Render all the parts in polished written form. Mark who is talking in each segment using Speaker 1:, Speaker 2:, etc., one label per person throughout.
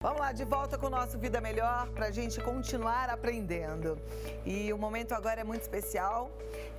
Speaker 1: Vamos lá, de volta com o nosso Vida Melhor, para a gente continuar aprendendo. E o momento agora é muito especial.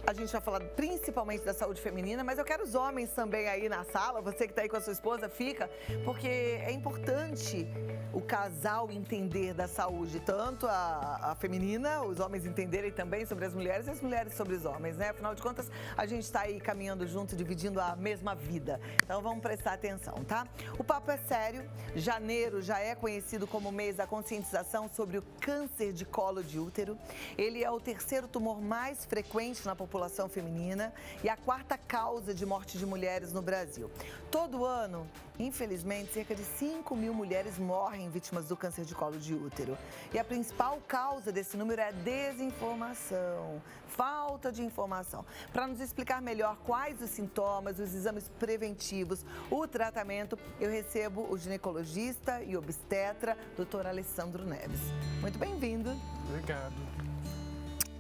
Speaker 1: A gente vai falar principalmente da saúde feminina, mas eu quero os homens também aí na sala. Você que está aí com a sua esposa, fica, porque é importante o casal entender da saúde, tanto a feminina, os homens entenderem também sobre as mulheres e as mulheres sobre os homens, né? Afinal de contas, a gente está aí caminhando junto, dividindo a mesma vida. Então vamos prestar atenção, tá? O papo é sério. Janeiro já é conhecido como mês da conscientização sobre o câncer de colo de útero. Ele é o terceiro tumor mais frequente na população feminina e a quarta causa de morte de mulheres no Brasil. Todo ano, infelizmente, cerca de 5 mil mulheres morrem vítimas do câncer de colo de útero. E a principal causa desse número é a desinformação, falta de informação. Para nos explicar melhor quais os sintomas, os exames preventivos, o tratamento, eu recebo o ginecologista e obstetra, Dr. Alessandro Neves. Muito bem-vindo.
Speaker 2: Obrigado.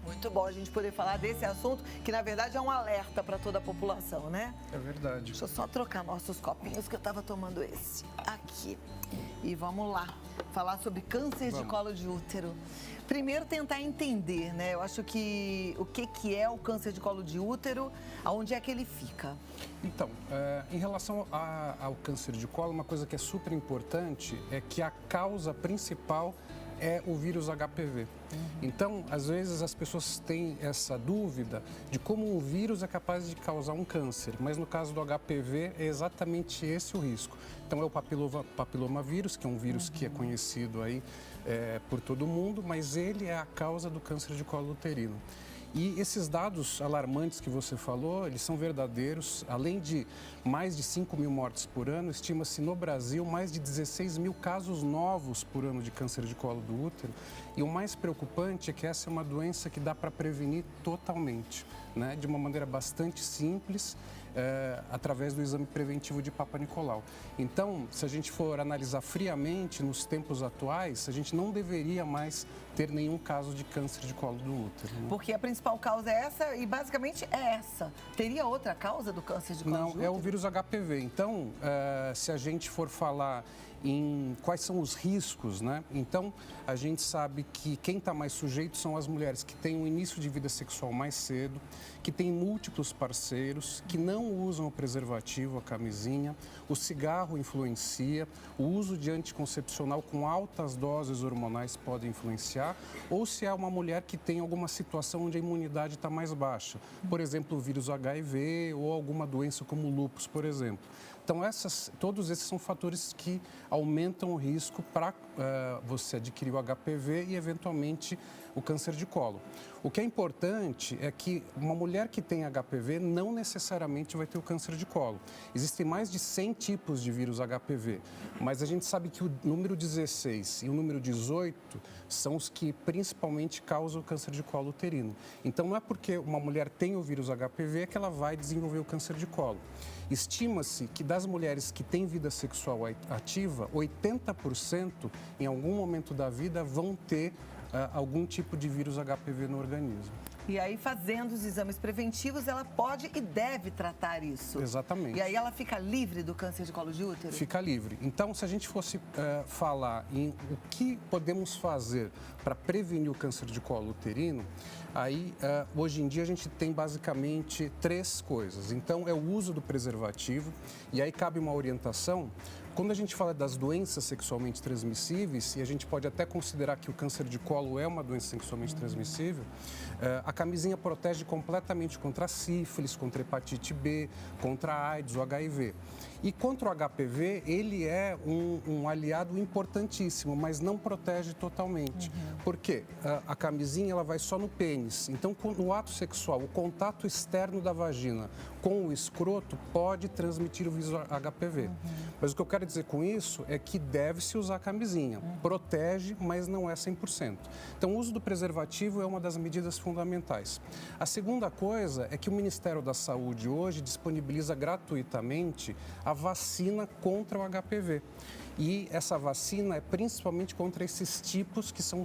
Speaker 1: Muito bom a gente poder falar desse assunto, que na verdade é um alerta para toda a população, né?
Speaker 2: É verdade.
Speaker 1: Deixa eu só trocar nossos copinhos, que eu estava tomando esse aqui. E vamos lá, falar sobre câncer de colo de útero. Primeiro, tentar entender, né? Eu acho que o que é o câncer de colo de útero, aonde é que ele fica?
Speaker 2: Então, em relação ao câncer de colo, uma coisa que é super importante é que a causa principal é o vírus HPV. Então, às vezes as pessoas têm essa dúvida de como um vírus é capaz de causar um câncer, mas no caso do HPV é exatamente esse o risco. Então é o papilomavírus, que é um vírus que é conhecido aí por todo mundo, mas ele é a causa do câncer de colo uterino. E esses dados alarmantes que você falou, eles são verdadeiros. Além de mais de 5 mil mortes por ano, estima-se no Brasil mais de 16 mil casos novos por ano de câncer de colo do útero. E o mais preocupante é que essa é uma doença que dá para prevenir totalmente, né? De uma maneira bastante simples, através do exame preventivo de Papa Nicolau. Então, se a gente for analisar friamente, nos tempos atuais, a gente não deveria mais ter nenhum caso de câncer de colo do útero. Né?
Speaker 1: Porque a principal causa é essa e basicamente é essa. Teria outra causa do câncer de colo de útero?
Speaker 2: Não, é o vírus HPV. Então, se a gente for falar em quais são os riscos, né? Então, a gente sabe que quem está mais sujeito são as mulheres que têm um início de vida sexual mais cedo, que têm múltiplos parceiros, que não usam o preservativo, a camisinha, o cigarro influencia, o uso de anticoncepcional com altas doses hormonais pode influenciar, ou se é uma mulher que tem alguma situação onde a imunidade está mais baixa, por exemplo, o vírus HIV ou alguma doença como o lúpus, por exemplo. Então, todos esses são fatores que aumentam o risco para você adquirir o HPV e, eventualmente, o câncer de colo. O que é importante é que uma mulher que tem HPV não necessariamente vai ter o câncer de colo. Existem mais de 100 tipos de vírus HPV, mas a gente sabe que o número 16 e o número 18 são os que principalmente causam o câncer de colo uterino. Então, não é porque uma mulher tem o vírus HPV que ela vai desenvolver o câncer de colo. Estima-se que das mulheres que têm vida sexual ativa, 80% em algum momento da vida vão ter algum tipo de vírus HPV no organismo.
Speaker 1: E aí, fazendo os exames preventivos, ela pode e deve tratar isso.
Speaker 2: Exatamente.
Speaker 1: E aí ela fica livre do câncer de colo de útero?
Speaker 2: Fica livre. Então, se a gente fosse falar em o que podemos fazer para prevenir o câncer de colo uterino, aí, hoje em dia, a gente tem basicamente 3 coisas. Então, é o uso do preservativo, e aí cabe uma orientação. Quando a gente fala das doenças sexualmente transmissíveis, e a gente pode até considerar que o câncer de colo é uma doença sexualmente transmissível, a camisinha protege completamente contra a sífilis, contra a hepatite B, contra a AIDS, o HIV. E contra o HPV, ele é um aliado importantíssimo, mas não protege totalmente. Por quê? A camisinha ela vai só no pênis. Então, no ato sexual, o contato externo da vagina com o escroto pode transmitir o vírus HPV. Mas o que eu quero dizer com isso é que deve-se usar a camisinha. Protege, mas não é 100%. Então, o uso do preservativo é uma das medidas fundamentais. A segunda coisa é que o Ministério da Saúde hoje disponibiliza gratuitamente a vacina contra o HPV. E essa vacina é principalmente contra esses tipos que são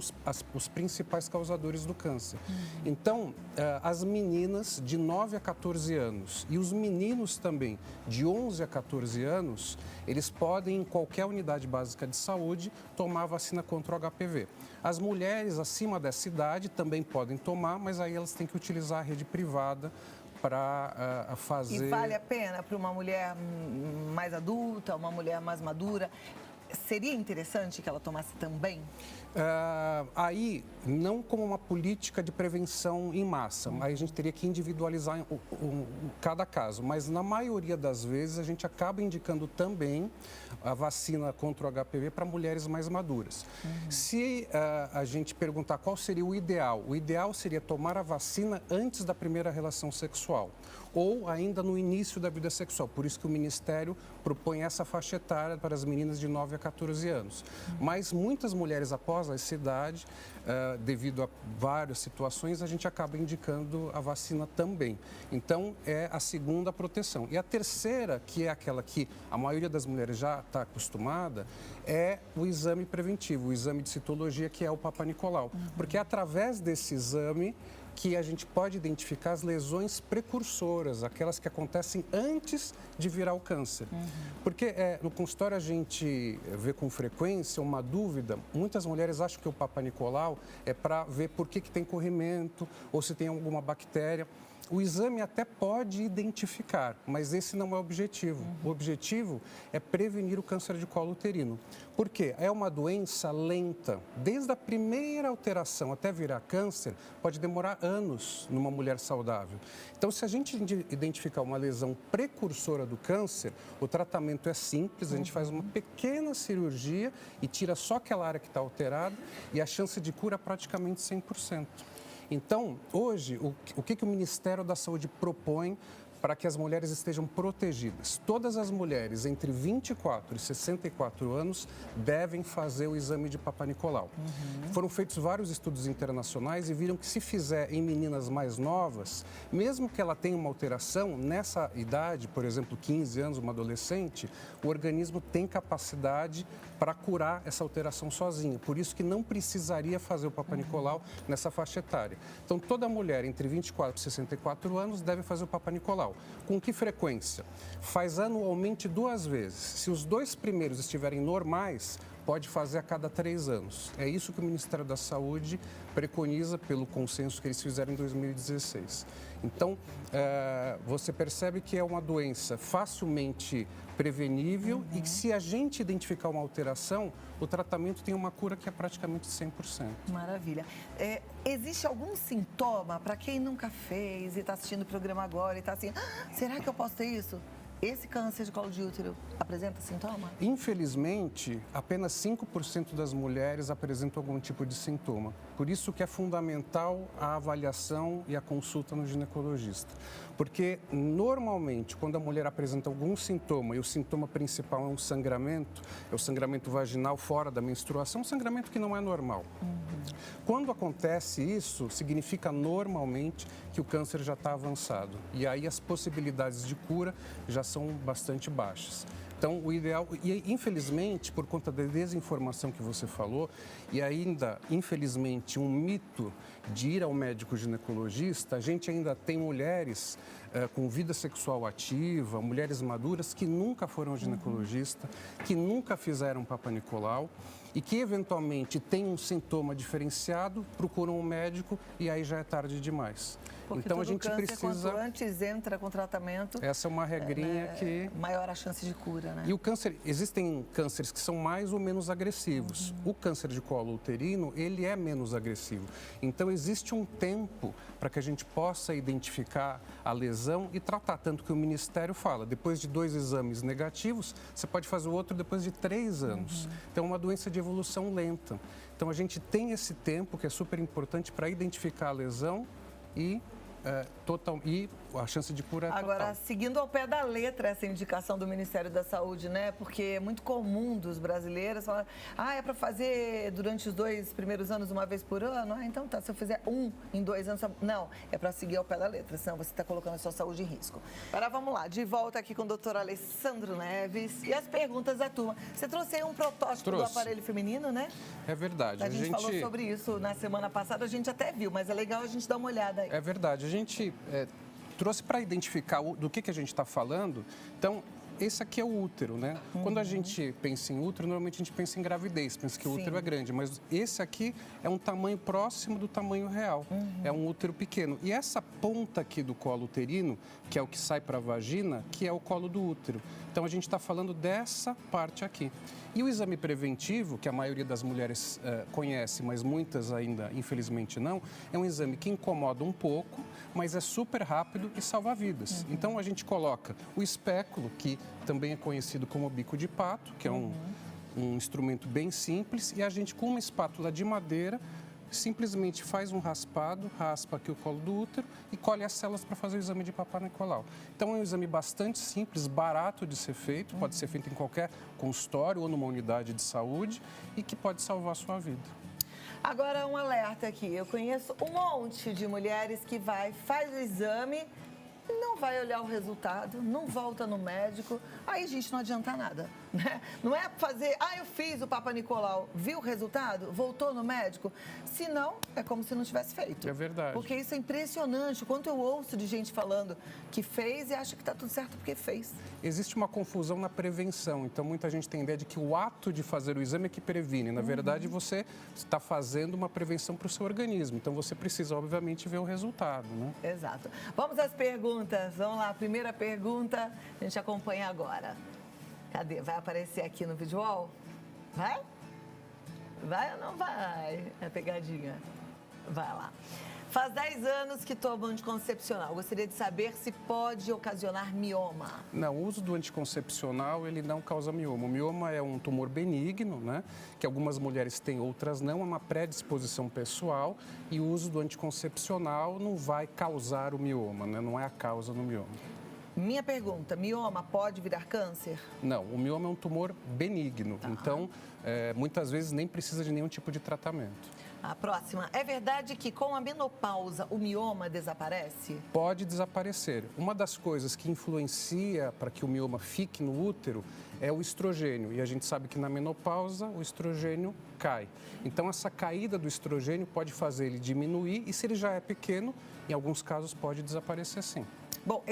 Speaker 2: os principais causadores do câncer. Então, as meninas de 9 a 14 anos e os meninos também de 11 a 14 anos, eles podem, em qualquer unidade básica de saúde, tomar a vacina contra o HPV. As mulheres acima dessa idade também podem tomar, mas aí elas têm que utilizar a rede privada para fazer...
Speaker 1: E vale a pena para uma mulher mais adulta, uma mulher mais madura? Seria interessante que ela tomasse também?
Speaker 2: Aí, não como uma política de prevenção em massa, aí a gente teria que individualizar cada caso, mas na maioria das vezes a gente acaba indicando também a vacina contra o HPV para mulheres mais maduras. Se a gente perguntar qual seria o ideal seria tomar a vacina antes da primeira relação sexual ou ainda no início da vida sexual. Por isso que o Ministério propõe essa faixa etária para as meninas de 9 a 14 anos. Mas muitas mulheres após essa idade, devido a várias situações, a gente acaba indicando a vacina também. Então, é a segunda proteção. E a terceira, que é aquela que a maioria das mulheres já está acostumada, é o exame preventivo, o exame de citologia, que é o Papa Nicolau. Porque é através desse exame que a gente pode identificar as lesões precursoras, aquelas que acontecem antes de virar o câncer. Porque no consultório a gente vê com frequência uma dúvida, muitas mulheres acham que o Papa Nicolau é para ver por que tem corrimento ou se tem alguma bactéria. O exame até pode identificar, mas esse não é o objetivo. O objetivo é prevenir o câncer de colo uterino. Por quê? É uma doença lenta. Desde a primeira alteração até virar câncer, pode demorar anos numa mulher saudável. Então, se a gente identificar uma lesão precursora do câncer, o tratamento é simples, a gente faz uma pequena cirurgia e tira só aquela área que está alterada e a chance de cura é praticamente 100%. Então, hoje, o que o Ministério da Saúde propõe para que as mulheres estejam protegidas? Todas as mulheres entre 24 e 64 anos devem fazer o exame de Papa Nicolau. Foram feitos vários estudos internacionais e viram que se fizer em meninas mais novas, mesmo que ela tenha uma alteração, nessa idade, por exemplo, 15 anos, uma adolescente, o organismo tem capacidade para curar essa alteração sozinha. Por isso que não precisaria fazer o Papa Nicolau nessa faixa etária. Então, toda mulher entre 24 e 64 anos deve fazer o Papa Nicolau. Com que frequência? Faz anualmente 2 vezes. Se os 2 primeiros estiverem normais, pode fazer a cada 3 anos. É isso que o Ministério da Saúde preconiza pelo consenso que eles fizeram em 2016. Então, você percebe que é uma doença facilmente prevenível e que se a gente identificar uma alteração, o tratamento tem uma cura que é praticamente 100%.
Speaker 1: Maravilha. Existe algum sintoma para quem nunca fez e está assistindo o programa agora e está assim, será que eu posso ter isso? Esse câncer de colo de útero apresenta sintoma?
Speaker 2: Infelizmente, apenas 5% das mulheres apresentam algum tipo de sintoma. Por isso que é fundamental a avaliação e a consulta no ginecologista. Porque, normalmente, quando a mulher apresenta algum sintoma e o sintoma principal é um sangramento, é o sangramento vaginal fora da menstruação, um sangramento que não é normal. Quando acontece isso, significa normalmente que o câncer já está avançado. E aí as possibilidades de cura já são bastante baixas. Então, o ideal, e infelizmente, por conta da desinformação que você falou, e ainda, infelizmente, um mito de ir ao médico ginecologista, a gente ainda tem mulheres com vida sexual ativa, mulheres maduras que nunca foram ao ginecologista, que nunca fizeram Papa Nicolau e que, eventualmente, têm um sintoma diferenciado, procuram um médico e aí já é tarde demais.
Speaker 1: Porque
Speaker 2: então, a gente precisa...
Speaker 1: Quanto antes entra com tratamento...
Speaker 2: Essa é uma regrinha que...
Speaker 1: Maior a chance de cura, né?
Speaker 2: E o câncer, existem cânceres que são mais ou menos agressivos. O câncer de colo uterino, ele é menos agressivo. Então, existe um tempo para que a gente possa identificar a lesão e tratar. Tanto que o Ministério fala, depois de 2 exames negativos, você pode fazer o outro depois de 3 anos. Então, é uma doença de evolução lenta. Então, a gente tem esse tempo que é super importante para identificar a lesão e e a chance de cura é
Speaker 1: Agora,
Speaker 2: total.
Speaker 1: seguindo ao pé da letra essa indicação do Ministério da Saúde, né? Porque é muito comum dos brasileiros falar, é para fazer durante os 2 primeiros anos uma vez por ano? Então tá, se eu fizer em 2 anos... Não, é para seguir ao pé da letra, senão você está colocando a sua saúde em risco. Agora vamos lá, de volta aqui com o doutor Alessandro Neves e as perguntas da turma. Você trouxe aí um protótipo do aparelho feminino, né?
Speaker 2: É verdade.
Speaker 1: A gente falou sobre isso na semana passada, a gente até viu, mas é legal a gente dar uma olhada aí.
Speaker 2: É verdade. A gente trouxe para identificar do que a gente está falando. Então, esse aqui é o útero, né? Quando a gente pensa em útero, normalmente a gente pensa em gravidez, pensa que o útero é grande, mas esse aqui é um tamanho próximo do tamanho real. É um útero pequeno. E essa ponta aqui do colo uterino, que é o que sai para a vagina, que é o colo do útero. Então, a gente está falando dessa parte aqui. E o exame preventivo, que a maioria das mulheres conhece, mas muitas ainda, infelizmente, não, é um exame que incomoda um pouco, mas é super rápido e salva vidas. Então, a gente coloca o espéculo, que também é conhecido como bico de pato, que é um instrumento bem simples, e a gente, com uma espátula de madeira, simplesmente faz um raspado, raspa aqui o colo do útero e colhe as células para fazer o exame de Papa Nicolau. Então, é um exame bastante simples, barato de ser feito, pode ser feito em qualquer consultório ou numa unidade de saúde e que pode salvar a sua vida.
Speaker 1: Agora, um alerta aqui. Eu conheço um monte de mulheres que faz o exame, não vai olhar o resultado, não volta no médico. Aí, gente, não adianta nada, né? Não é fazer, eu fiz o Papa Nicolau, viu o resultado, voltou no médico. Se não, é como se não tivesse feito.
Speaker 2: É verdade.
Speaker 1: Porque isso é impressionante. O quanto eu ouço de gente falando que fez e acha que está tudo certo porque fez.
Speaker 2: Existe uma confusão na prevenção. Então, muita gente tem a ideia de que o ato de fazer o exame é que previne. Na verdade, você está fazendo uma prevenção para o seu organismo. Então, você precisa, obviamente, ver o resultado, né?
Speaker 1: Exato. Vamos às perguntas. Vamos lá, a primeira pergunta a gente acompanha agora. Cadê? Vai aparecer aqui no vídeo wall? Vai? Vai ou não vai? É pegadinha. Vai lá. Faz 10 anos que tomo anticoncepcional. Gostaria de saber se pode ocasionar mioma.
Speaker 2: Não, o uso do anticoncepcional, ele não causa mioma. O mioma é um tumor benigno, né? Que algumas mulheres têm, outras não. É uma predisposição pessoal e o uso do anticoncepcional não vai causar o mioma, né? Não é a causa do mioma.
Speaker 1: Minha pergunta, mioma pode virar câncer?
Speaker 2: Não, o mioma é um tumor benigno. Então, muitas vezes nem precisa de nenhum tipo de tratamento.
Speaker 1: A próxima. É verdade que com a menopausa o mioma desaparece?
Speaker 2: Pode desaparecer. Uma das coisas que influencia para que o mioma fique no útero é o estrogênio. E a gente sabe que na menopausa o estrogênio cai. Então, essa caída do estrogênio pode fazer ele diminuir e, se ele já é pequeno, em alguns casos pode desaparecer sim.
Speaker 1: Bom,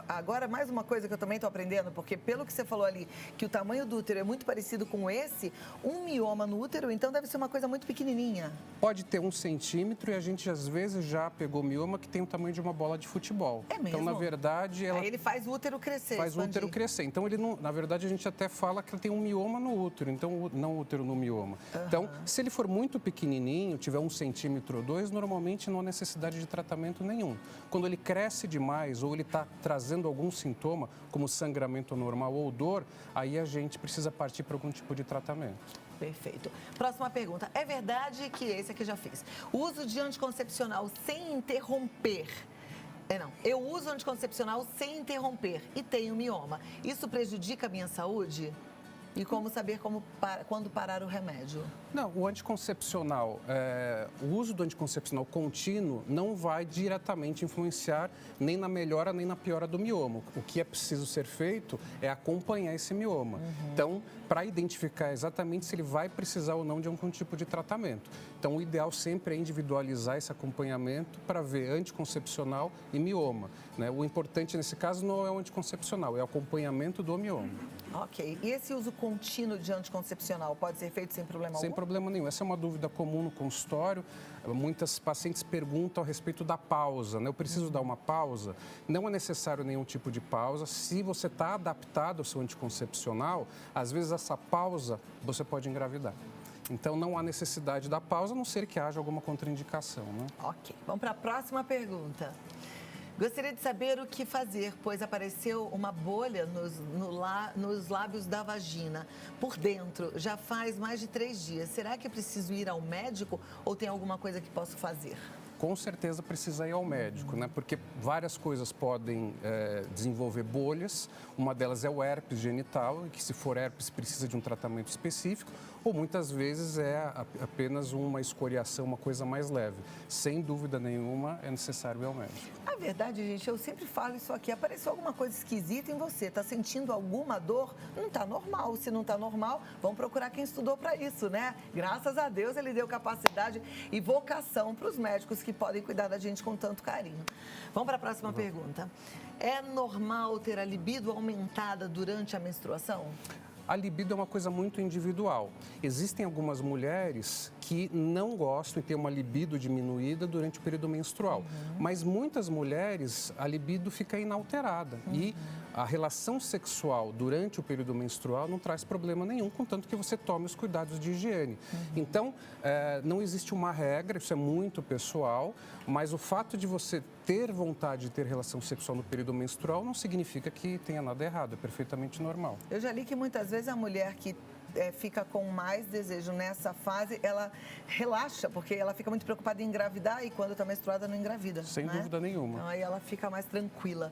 Speaker 1: agora mais uma coisa que eu também estou aprendendo, porque pelo que você falou ali, que o tamanho do útero é muito parecido com esse, um mioma no útero, então deve ser uma coisa muito pequenininha.
Speaker 2: Pode ter 1 centímetro e a gente às vezes já pegou mioma que tem o tamanho de uma bola de futebol.
Speaker 1: É mesmo?
Speaker 2: Então, na verdade,
Speaker 1: Aí ele faz o útero crescer,
Speaker 2: faz o
Speaker 1: expandir.
Speaker 2: útero crescer. Então, ele não, na verdade, a gente até fala que ele tem um mioma no útero, então não útero no mioma. Então, se ele for muito pequenininho, tiver 1 centímetro ou 2, normalmente não há necessidade de tratamento nenhum. Quando ele cresce demais ou ele está trazendo algum sintoma, como sangramento normal ou dor, aí a gente precisa partir para algum tipo de tratamento.
Speaker 1: Perfeito. Próxima pergunta. É verdade que esse aqui eu já fiz. O uso de anticoncepcional sem interromper. Eu uso anticoncepcional sem interromper e tenho mioma. Isso prejudica a minha saúde? E como saber quando parar o remédio?
Speaker 2: Não, o anticoncepcional, o uso do anticoncepcional contínuo não vai diretamente influenciar nem na melhora nem na piora do mioma. O que é preciso ser feito é acompanhar esse mioma. Então, para identificar exatamente se ele vai precisar ou não de algum tipo de tratamento. Então, o ideal sempre é individualizar esse acompanhamento para ver anticoncepcional e mioma, né? O importante nesse caso não é o anticoncepcional, é o acompanhamento do mioma.
Speaker 1: Ok. E esse uso contínuo de anticoncepcional pode ser feito sem problema algum?
Speaker 2: Sem problema nenhum. Essa é uma dúvida comum no consultório. Muitas pacientes perguntam a respeito da pausa, né? Eu preciso dar uma pausa? Não é necessário nenhum tipo de pausa. Se você está adaptado ao seu anticoncepcional, às vezes essa pausa você pode engravidar. Então, não há necessidade da pausa, a não ser que haja alguma contraindicação, né?
Speaker 1: Ok. Vamos para a próxima pergunta. Gostaria de saber o que fazer, pois apareceu uma bolha nos lábios da vagina, por dentro, já faz mais de 3 dias. Será que é preciso ir ao médico ou tem alguma coisa que posso fazer?
Speaker 2: com certeza precisa ir ao médico, né? Porque várias coisas podem desenvolver bolhas. Uma delas é o herpes genital, e que se for herpes precisa de um tratamento específico, ou muitas vezes é apenas uma escoriação, uma coisa mais leve. Sem dúvida nenhuma, é necessário ir ao médico.
Speaker 1: A verdade, gente, eu sempre falo isso aqui, apareceu alguma coisa esquisita em você, está sentindo alguma dor? Não está normal. Se não está normal, vamos procurar quem estudou para isso, né? Graças a Deus, ele deu capacidade e vocação para os médicos que podem cuidar da gente com tanto carinho. Vamos para a próxima pergunta. É normal ter a libido aumentada durante a menstruação?
Speaker 2: A libido é uma coisa muito individual. Existem algumas mulheres que não gostam e têm uma libido diminuída durante o período menstrual. Mas muitas mulheres, a libido fica inalterada. E a relação sexual durante o período menstrual não traz problema nenhum, contanto que você tome os cuidados de higiene. Então, não existe uma regra, isso é muito pessoal, mas o fato de você ter vontade de ter relação sexual no período menstrual não significa que tenha nada errado, é perfeitamente normal.
Speaker 1: Eu já li que muitas vezes a mulher que fica com mais desejo nessa fase, ela relaxa, porque ela fica muito preocupada em engravidar e quando está menstruada não engravida.
Speaker 2: Sem
Speaker 1: né?
Speaker 2: dúvida nenhuma.
Speaker 1: Então aí ela fica mais tranquila.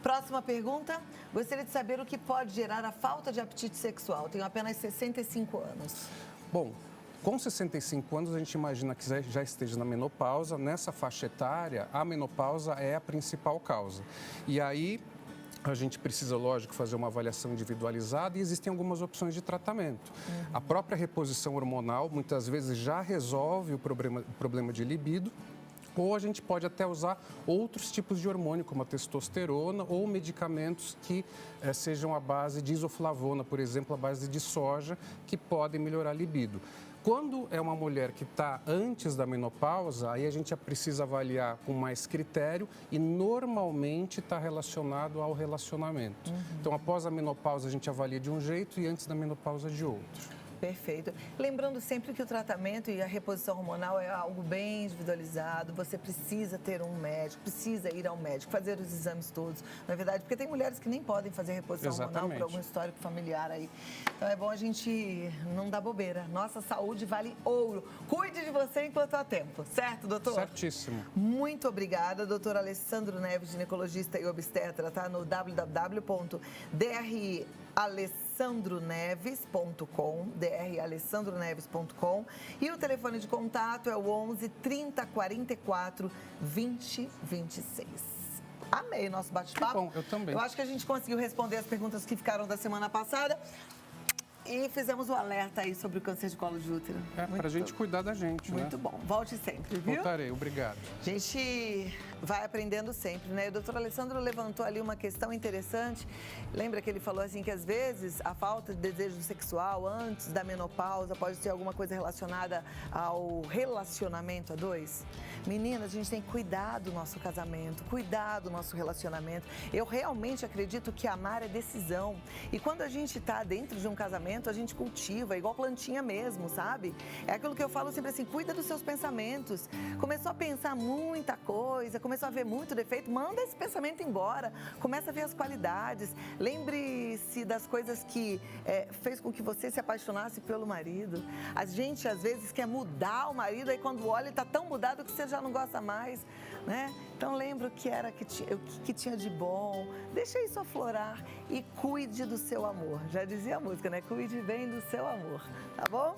Speaker 1: Próxima pergunta. Gostaria de saber o que pode gerar a falta de apetite sexual. Tenho apenas 65 anos.
Speaker 2: Bom, com 65 anos, a gente imagina que já esteja na menopausa. Nessa faixa etária, a menopausa é a principal causa. E aí, a gente precisa, lógico, fazer uma avaliação individualizada e existem algumas opções de tratamento. A própria reposição hormonal, muitas vezes, já resolve o problema de libido. Ou a gente pode até usar outros tipos de hormônio, como a testosterona, ou medicamentos que sejam à base de isoflavona, por exemplo, à base de soja, que podem melhorar a libido. Quando é uma mulher que está antes da menopausa, aí a gente já precisa avaliar com mais critério e normalmente está relacionado ao relacionamento. Então, após a menopausa, a gente avalia de um jeito e antes da menopausa de outro.
Speaker 1: Perfeito. Lembrando sempre que o tratamento e a reposição hormonal é algo bem individualizado. Você precisa ter um médico, precisa ir ao médico, fazer os exames todos. Na verdade, porque tem mulheres que nem podem fazer reposição hormonal por algum histórico familiar aí. Então é bom a gente não dar bobeira. Nossa saúde vale ouro. Cuide de você enquanto há tempo. Certo, doutor?
Speaker 2: Certíssimo.
Speaker 1: Muito obrigada, doutor Alessandro Neves, ginecologista e obstetra, tá? No www.dralessandroneves.com, dralessandroneves.com, e o telefone de contato é o 11 30 44 20 26. Amei nosso bate-papo.
Speaker 2: Bom, eu também.
Speaker 1: Eu acho que a gente conseguiu responder as perguntas que ficaram da semana passada. E fizemos o alerta aí sobre o câncer de colo de útero.
Speaker 2: Para a gente cuidar da gente, né?
Speaker 1: Muito bom. Volte sempre, viu?
Speaker 2: Voltarei, obrigado.
Speaker 1: A gente vai aprendendo sempre, né? O doutor Alessandro levantou ali uma questão interessante. Lembra que ele falou assim que às vezes a falta de desejo sexual antes da menopausa pode ser alguma coisa relacionada ao relacionamento a dois? Meninas, a gente tem que cuidar do nosso casamento, cuidar do nosso relacionamento. Eu realmente acredito que amar é decisão. E quando a gente está dentro de um casamento, a gente cultiva, igual plantinha mesmo, sabe? É aquilo que eu falo sempre assim, cuida dos seus pensamentos. Começou a pensar muita coisa, começou a ver muito defeito, manda esse pensamento embora. Começa a ver as qualidades. Lembre-se das coisas que fez com que você se apaixonasse pelo marido. A gente, às vezes, quer mudar o marido, aí quando olha, ele está tão mudado que você já não gosta mais, né? Então, lembra o que era que tinha de bom. Deixa isso aflorar e cuide do seu amor. Já dizia a música, né? Cuide bem do seu amor, tá bom?